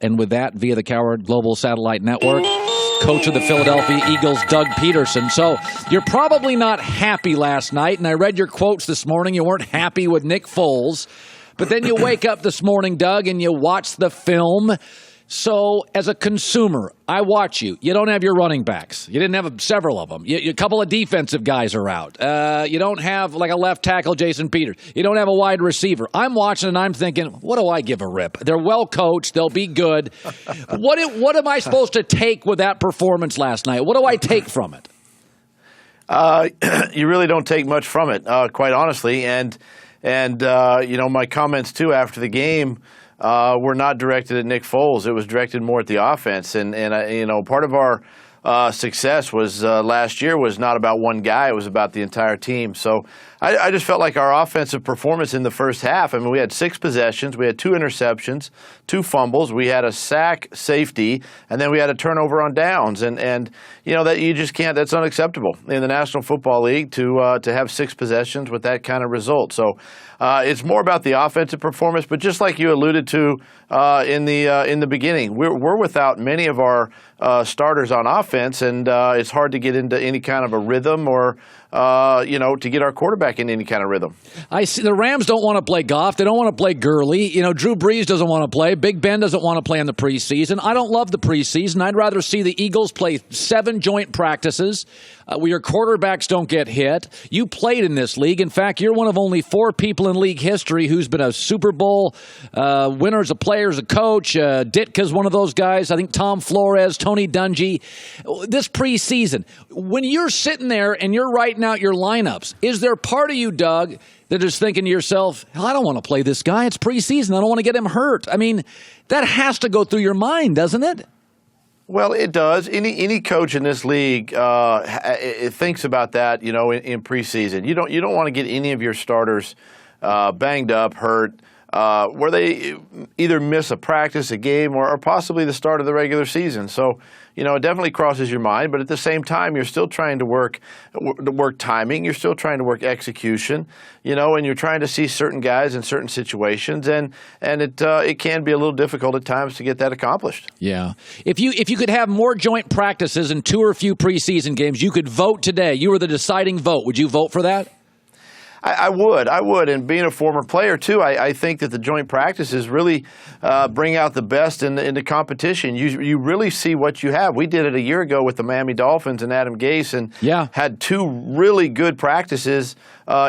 And with that, via the Cowherd Global Satellite Network, coach of the Philadelphia Eagles, Doug Pederson. So you're probably not happy last night, and I read your quotes this morning. You weren't happy with Nick Foles. But then you wake up this morning, Doug, and you watch the film. So as a consumer, I watch you. You don't have your running backs. You didn't have several of them. A couple of defensive guys are out. You don't have like a left tackle, Jason Peters. You don't have a wide receiver. I'm watching and I'm thinking, what do I give a rip? They're well coached. They'll be good. What am I supposed to take with that performance last night? What do I take from it? You really don't take much from it, quite honestly. And my comments too after the game were not directed at Nick Foles. It was directed more at the offense. And part of our success was last year was not about one guy. It was about the entire team. So I just felt like our offensive performance in the first half, I mean, we had 6 possessions. We had 2 interceptions, 2 fumbles. We had a sack safety, and then we had a turnover on downs. And that you just can't – that's unacceptable in the National Football League to have 6 possessions with that kind of result. So it's more about the offensive performance. But just like you alluded to in the beginning, we're without many of our starters on offense, and it's hard to get into any kind of a rhythm or to get our quarterback in any kind of rhythm. I see the Rams don't want to play Goff. They don't want to play Gurley. Drew Brees doesn't want to play. Big Ben doesn't want to play in the preseason. I don't love the preseason. I'd rather see the Eagles play 7 joint practices where your quarterbacks don't get hit. You played in this league. In fact, you're one of only 4 people in league history who's been a Super Bowl winner as a player, as a coach. Ditka's one of those guys. I think Tom Flores, Tony Dungy. This preseason, when you're sitting there and you're writing out your lineups, is there part of you, Doug, that is thinking to yourself, hell, I don't want to play this guy. It's preseason. I don't want to get him hurt. I mean, that has to go through your mind, doesn't it? Well, it does. Any coach in this league it thinks about that, in preseason. You don't want to get any of your starters banged up, hurt, where they either miss a practice, a game, or possibly the start of the regular season. So, it definitely crosses your mind. But at the same time, you're still trying to work timing. You're still trying to work execution, and you're trying to see certain guys in certain situations. And it can be a little difficult at times to get that accomplished. Yeah. If you could have more joint practices and 2 or few preseason games, you could vote today. You were the deciding vote. Would you vote for that? I would. And being a former player, too, I think that the joint practices really bring out the best in the competition. You really see what you have. We did it a year ago with the Miami Dolphins and Adam Gase and had 2 really good practices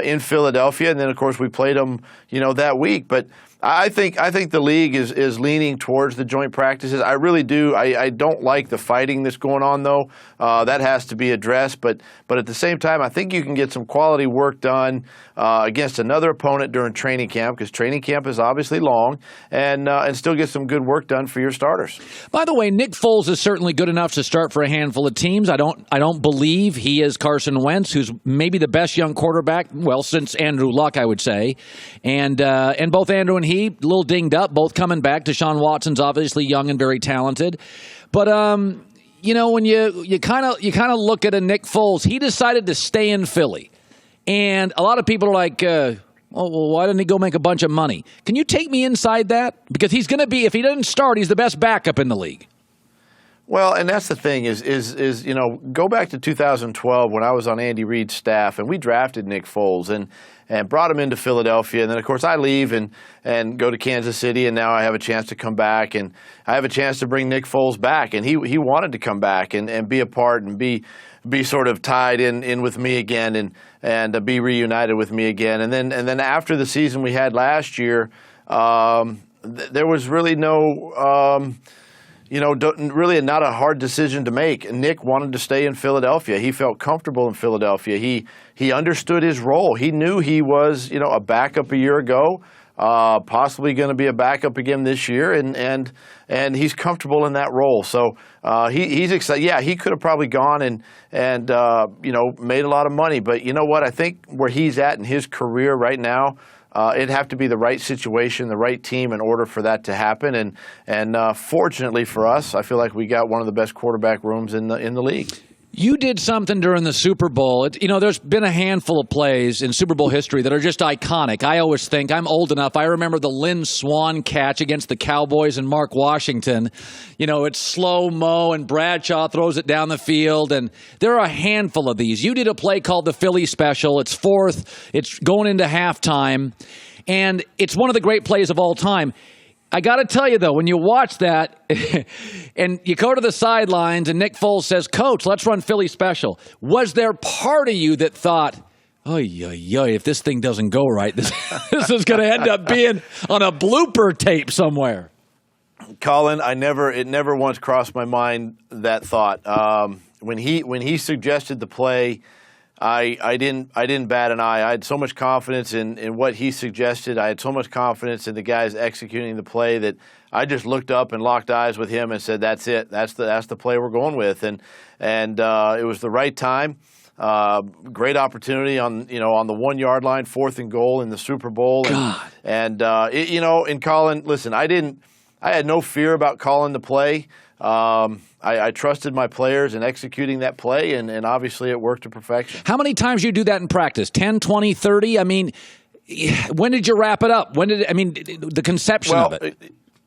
in Philadelphia. And then, of course, we played them, that week. But I think the league is leaning towards the joint practices. I really do. I don't like the fighting that's going on, though. That has to be addressed. But at the same time, I think you can get some quality work done against another opponent during training camp, because training camp is obviously long, and still get some good work done for your starters. By the way, Nick Foles is certainly good enough to start for a handful of teams. I don't believe he is Carson Wentz, who's maybe the best young quarterback, well, since Andrew Luck, I would say. And both Andrew and he, a little dinged up, both coming back. Deshaun Watson's obviously young and very talented. But, when you kind of look at a Nick Foles, he decided to stay in Philly. And a lot of people are like, well, why didn't he go make a bunch of money? Can you take me inside that? Because he's going to be, if he doesn't start, he's the best backup in the league. Well, and that's the thing is go back to 2012 when I was on Andy Reid's staff, and we drafted Nick Foles and brought him into Philadelphia. And then, of course, I leave and go to Kansas City, and now I have a chance to come back, and I have a chance to bring Nick Foles back. And he wanted to come back and be a part and be sort of tied in with me again and be reunited with me again. And then after the season we had last year, there was really no really not a hard decision to make. Nick wanted to stay in Philadelphia. He felt comfortable in Philadelphia. He understood his role. He knew he was, a backup a year ago, possibly going to be a backup again this year, and he's comfortable in that role. So he's excited. Yeah, he could have probably gone and made a lot of money. But you know what? I think where he's at in his career right now, it'd have to be the right situation, the right team in order for that to happen. And fortunately for us, I feel like we got one of the best quarterback rooms in the league. You did something during the Super Bowl. There's been a handful of plays in Super Bowl history that are just iconic. I always think, I'm old enough, I remember the Lynn Swann catch against the Cowboys and Mark Washington. It's slow-mo, and Bradshaw throws it down the field, and there are a handful of these. You did a play called the Philly Special. It's fourth. It's going into halftime, and it's one of the great plays of all time. I got to tell you, though, when you watch that and you go to the sidelines and Nick Foles says, "Coach, let's run Philly Special," was there part of you that thought, if this thing doesn't go right, this is going to end up being on a blooper tape somewhere? Colin, it never once crossed my mind that thought. When he suggested the play, I didn't bat an eye. I had so much confidence in what he suggested. I had so much confidence in the guys executing the play that I just looked up and locked eyes with him and said, "That's it. That's the play we're going with." And it was the right time. Great opportunity on the 1 yard line, 4th and goal in the Super Bowl. And Colin, listen, I had no fear about calling the play. I trusted my players in executing that play, and obviously it worked to perfection. How many times you do that in practice? 10, 20, 30? I mean, when did you wrap it up? The conception of it?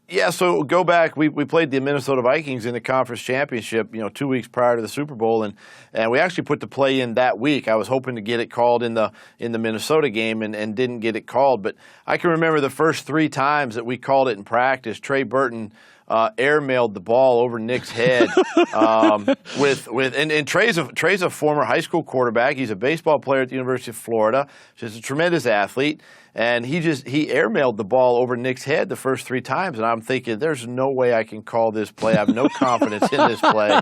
Yeah, so go back. We played the Minnesota Vikings in the conference championship, 2 weeks prior to the Super Bowl, and we actually put the play in that week. I was hoping to get it called in the Minnesota game and didn't get it called. But I can remember the first 3 times that we called it in practice. Trey Burton airmailed the ball over Nick's head. And Trey's a former high school quarterback. He's a baseball player at the University of Florida. He's a tremendous athlete. And he airmailed the ball over Nick's head the first 3 times. And I'm thinking, there's no way I can call this play. I have no confidence in this play.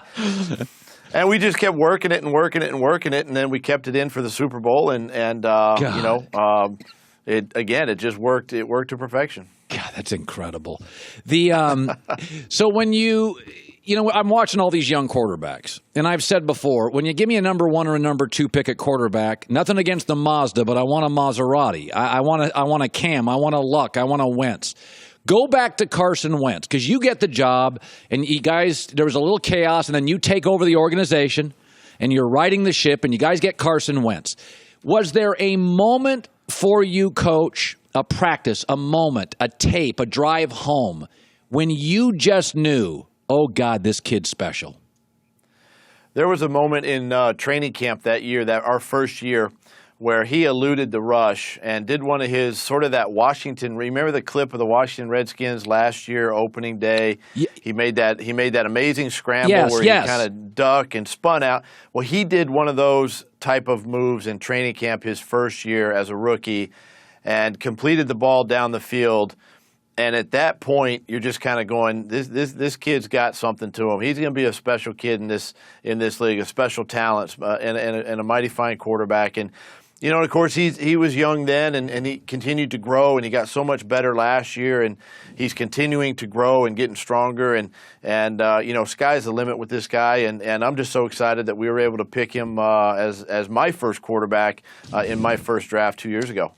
And we just kept working it. And then we kept it in for the Super Bowl. It just worked. It worked to perfection. God, that's incredible. So when I'm watching all these young quarterbacks, and I've said before, when you give me a number 1 or a number 2 pick at quarterback, nothing against the Mazda, but I want a Maserati. I want a Cam. I want a Luck. I want a Wentz. Go back to Carson Wentz, because you get the job, and you guys, there was a little chaos, and then you take over the organization, and you're riding the ship, and you guys get Carson Wentz. Was there a moment for you, Coach, a practice, a moment, a tape, a drive home, when you just knew, oh, God, this kid's special? There was a moment in training camp that year, our first year, where he eluded the rush and did one of his sort of that Washington. Remember the clip of the Washington Redskins last year, opening day? Yeah. He made that amazing scramble where he kind of ducked and spun out. Well, he did one of those type of moves in training camp his first year as a rookie, and completed the ball down the field. And at that point, you're just kind of going, this kid's got something to him. He's going to be a special kid in this league, a special talent, and a mighty fine quarterback. And of course, he was young then, and he continued to grow, and he got so much better last year, and he's continuing to grow and getting stronger. And sky's the limit with this guy, and I'm just so excited that we were able to pick him as my first quarterback in my first draft 2 years ago.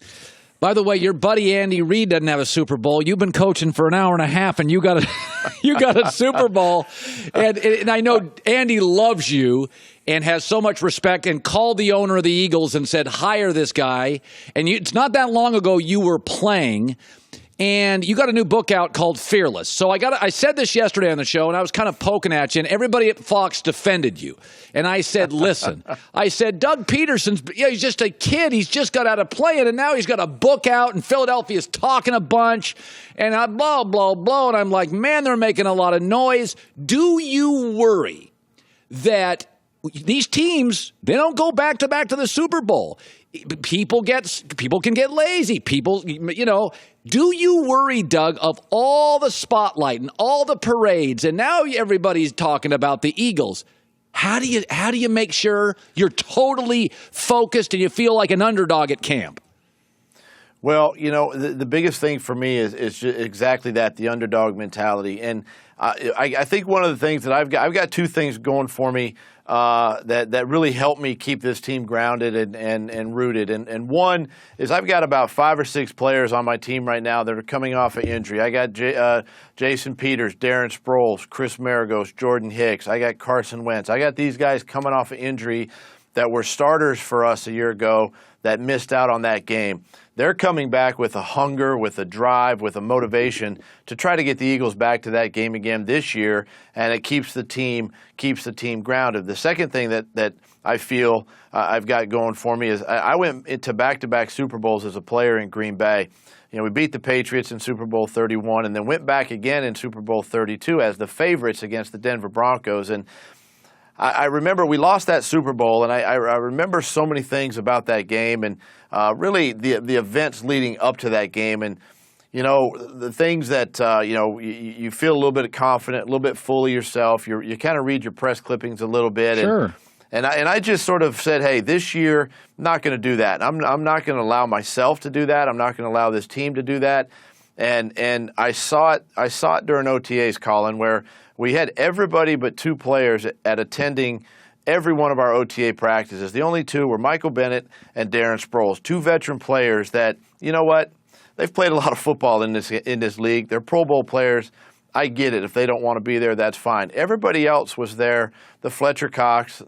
By the way, your buddy Andy Reid doesn't have a Super Bowl. You've been coaching for an hour and a half, and you got a Super Bowl. And I know Andy loves you and has so much respect, and called the owner of the Eagles and said, hire this guy. And it's not that long ago you were playing, and you got a new book out called Fearless. So I said this yesterday on the show, and I was kind of poking at you, and everybody at Fox defended you. And I said, listen, Doug Pederson's, he's just a kid. He's just got out of playing, and now he's got a book out, and Philadelphia's talking a bunch, and blah, blah, blah. And I'm like, man, they're making a lot of noise. Do you worry that these teams, they don't go back to the Super Bowl? People can get lazy. Do you worry, Doug, of all the spotlight and all the parades, and now everybody's talking about the Eagles? How do you make sure you're totally focused and you feel like an underdog at camp? Well, the biggest thing for me is just exactly that, the underdog mentality. And I think one of the things that I've got two things going for me that really help me keep this team grounded and rooted. And one is I've got about 5 or 6 players on my team right now that are coming off of injury. I got Jason Peters, Darren Sproles, Chris Maragos, Jordan Hicks. I got Carson Wentz. I got these guys coming off of injury that were starters for us a year ago that missed out on that game. They're coming back with a hunger, with a drive, with a motivation to try to get the Eagles back to that game again this year, and it keeps the team grounded. The second thing that I feel I've got going for me is I went into back-to-back Super Bowls as a player in Green Bay. You know, we beat the Patriots in Super Bowl 31 and then went back again in Super Bowl 32 as the favorites against the Denver Broncos. And I remember we lost that Super Bowl, and I remember so many things about that game and really the events leading up to that game. And, you know, the things that, you feel a little bit confident, a little bit full of yourself. You kind of read your press clippings a little bit. Sure. And I just sort of said, hey, this year, I'm not going to do that. I'm not going to allow myself to do that. I'm not going to allow this team to do that. And I saw it during OTAs, Colin, where we had everybody but 2 players at attending every one of our OTA practices. The only 2 were Michael Bennett and Darren Sproles, 2 veteran players that, you know what, they've played a lot of football in this league. They're Pro Bowl players. I get it. If they don't want to be there, that's fine. Everybody else was there. The Fletcher Cox,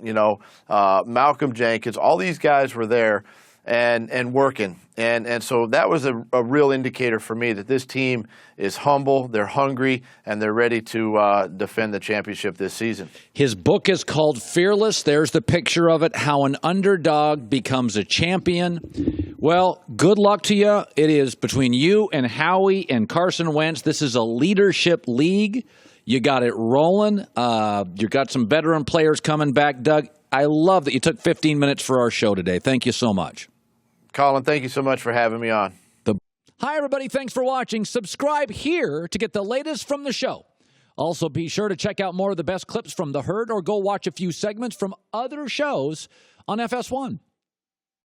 Malcolm Jenkins, all these guys were there and working. And so that was a real indicator for me that this team is humble, they're hungry, and they're ready to defend the championship this season. His book is called Fearless. There's the picture of it, How an Underdog Becomes a Champion. Well, good luck to you. It is between you and Howie and Carson Wentz. This is a leadership league. You got it rolling. You got some veteran players coming back. Doug, I love that you took 15 minutes for our show today. Thank you so much. Colin, thank you so much for having me on. Hi, everybody. Thanks for watching. Subscribe here to get the latest from the show. Also, be sure to check out more of the best clips from The Herd or go watch a few segments from other shows on FS1.